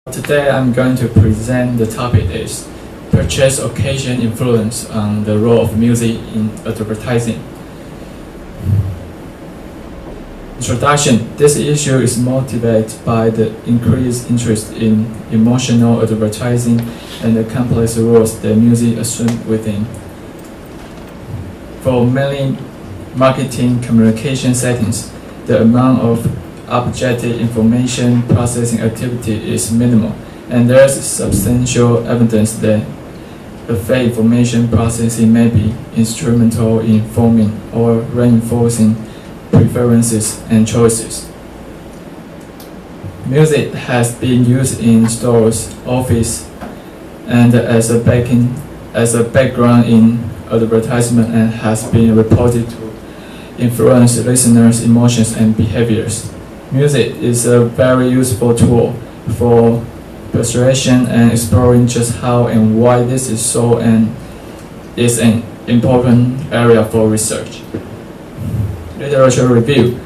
Today I'm going to present the topic is purchase occasion influence on the role of music in advertising. Introduction. This issue is motivated by the increased interest in emotional advertising and the complex roles that music assumes within. For many marketing communication settings, the amount of objective information processing activity is minimal, and there is substantial evidence that effect information processing may be instrumental in forming or reinforcing preferences and choices. Music has been used in stores, office, and as a background in advertisement, and has been reported to influence listeners' emotions and behaviors. Music is a very useful tool for persuasion and exploring just how and why this is so, and is an important area for research. Literature review.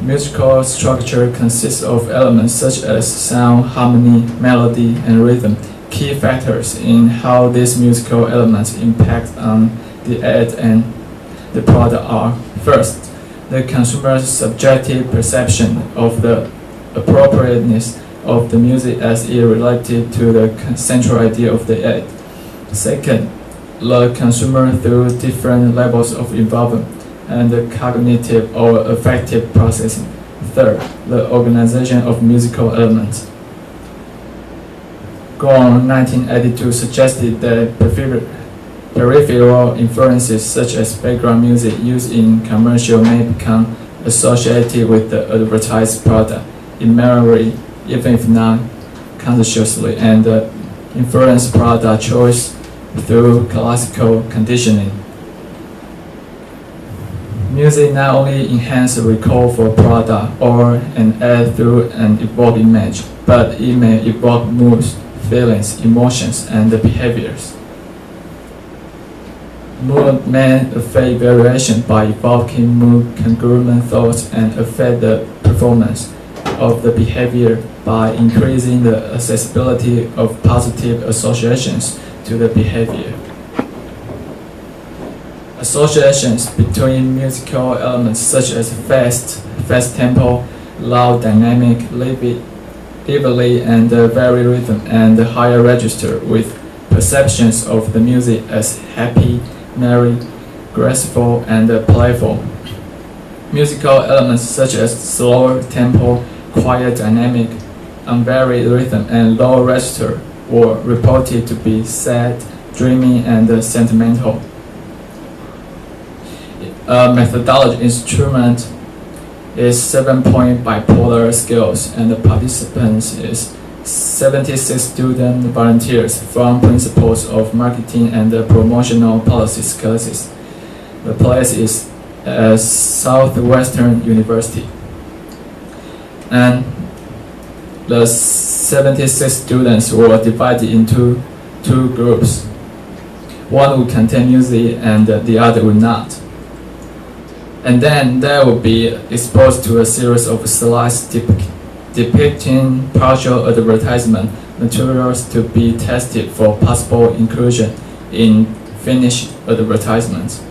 Musical structure consists of elements such as sound, harmony, melody, and rhythm. Key factors in how these musical elements impact on the ad and the product are: first, the consumer's subjective perception of the appropriateness of the music as it related to the central idea of the ad. Second, the consumer through different levels of involvement and the cognitive or affective processing. Third, the organization of musical elements. Gorham, 1982, suggested that peripheral influences such as background music used in commercial may become associated with the advertised product immediately, even if not consciously, and influence product choice through classical conditioning. Music not only enhances recall for a product or an ad through an evoked image, but it may evoke moods, feelings, emotions, and behaviors. Mood may affect variation by evoking mood congruent thoughts and affect the performance of the behavior by increasing the accessibility of positive associations to the behavior. Associations between musical elements such as fast tempo, loud, dynamic, lively, and varied rhythm, and higher register with perceptions of the music as happy, merry, graceful, and playful. Musical elements such as slower tempo, quiet dynamic, unvaried rhythm, and low register were reported to be sad, dreamy, and sentimental. A methodology instrument is 7-point bipolar scales, and the participants is 76 student volunteers from Principles of Marketing and Promotional Policies classes. The place is at Southwestern University. And the 76 students were divided into two groups. One would contain music and the other would not. And then they will be exposed to a series of slides depicting partial advertisement materials to be tested for possible inclusion in finished advertisements.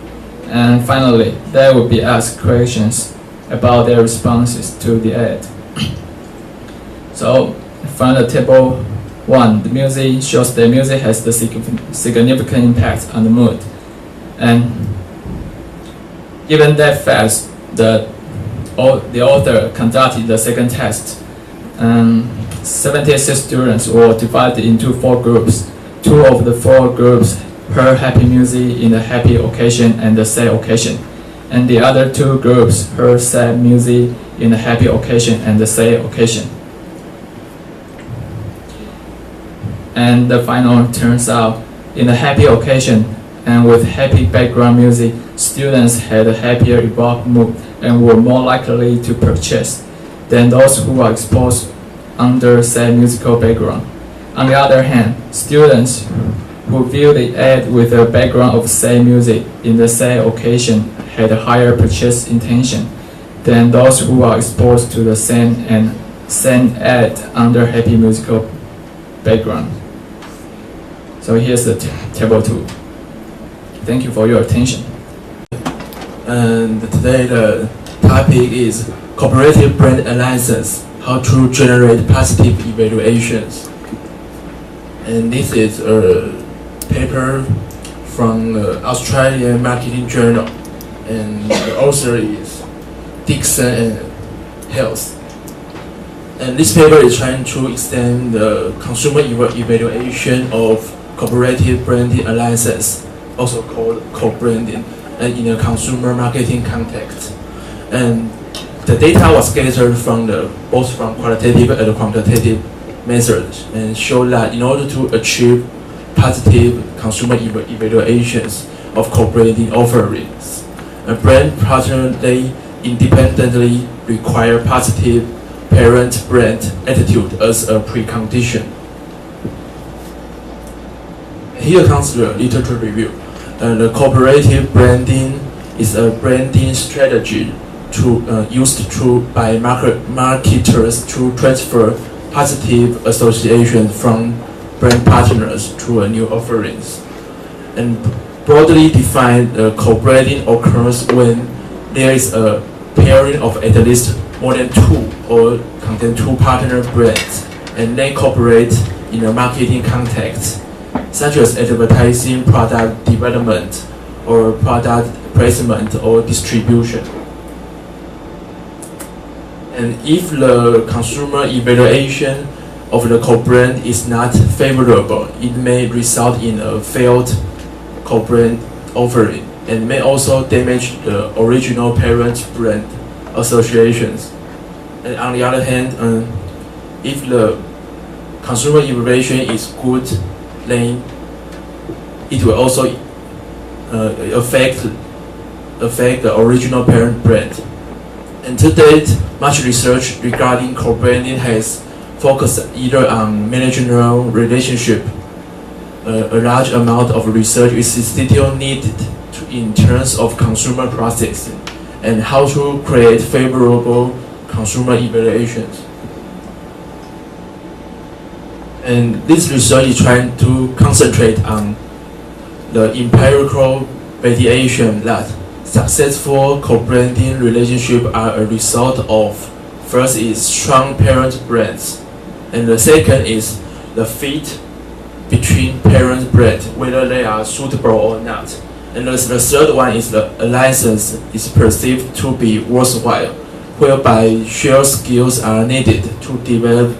And finally, they will be asked questions about their responses to the ad. So, from the table 1, the music shows that music has the significant impact on the mood. And given that fact, the author conducted the second test. 76 students were divided into 4 groups. 2 of the 4 groups heard happy music in the happy occasion and the sad occasion, and the other 2 groups heard sad music in the happy occasion and the sad occasion. And the final turns out, in the happy occasion and with happy background music, students had a happier evoked mood and were more likely to purchase than those who are exposed under sad musical background. On the other hand, students who view the ad with a background of sad music in the sad occasion had a higher purchase intention than those who are exposed to the same ad under happy musical background. So here's the table 2. Thank you for your attention. And today the topic is cooperative brand alliances, how to generate positive evaluations. And this is a paper from the Australian Marketing Journal, and the author is Dixon and Hales. And this paper is trying to extend the consumer evaluation of cooperative branding alliances, also called co-branding, in a consumer marketing context. And the data was gathered from both from qualitative and quantitative methods, and show that in order to achieve positive consumer evaluations of co-branding offerings, a brand partner they independently require positive parent-brand attitude as a precondition. Here comes the literature review. The cooperative branding is a branding strategy used by marketers to transfer positive associations from brand partners to new offerings. And broadly defined, co-branding occurs when there is a pairing of at least more than 2 or contain 2 partner brands, and they cooperate in a marketing context, such as advertising, product development, or product placement or distribution. And if the consumer evaluation of the co-brand is not favorable, it may result in a failed co-brand offering, and may also damage the original parent brand associations. And on the other hand, if the consumer evaluation is good, then it will also affect the original parent brand. And to date, much research regarding co-branding has focused either on managerial relationship. A large amount of research is still needed in terms of consumer processing and how to create favorable consumer evaluations. And this research is trying to concentrate on the empirical validation that successful co-branding relationships are a result of, first is strong parent brands, and the second is the fit between parent brands, whether they are suitable or not. And the third one is the alliance is perceived to be worthwhile, whereby shared skills are needed to develop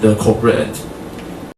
the co-brand.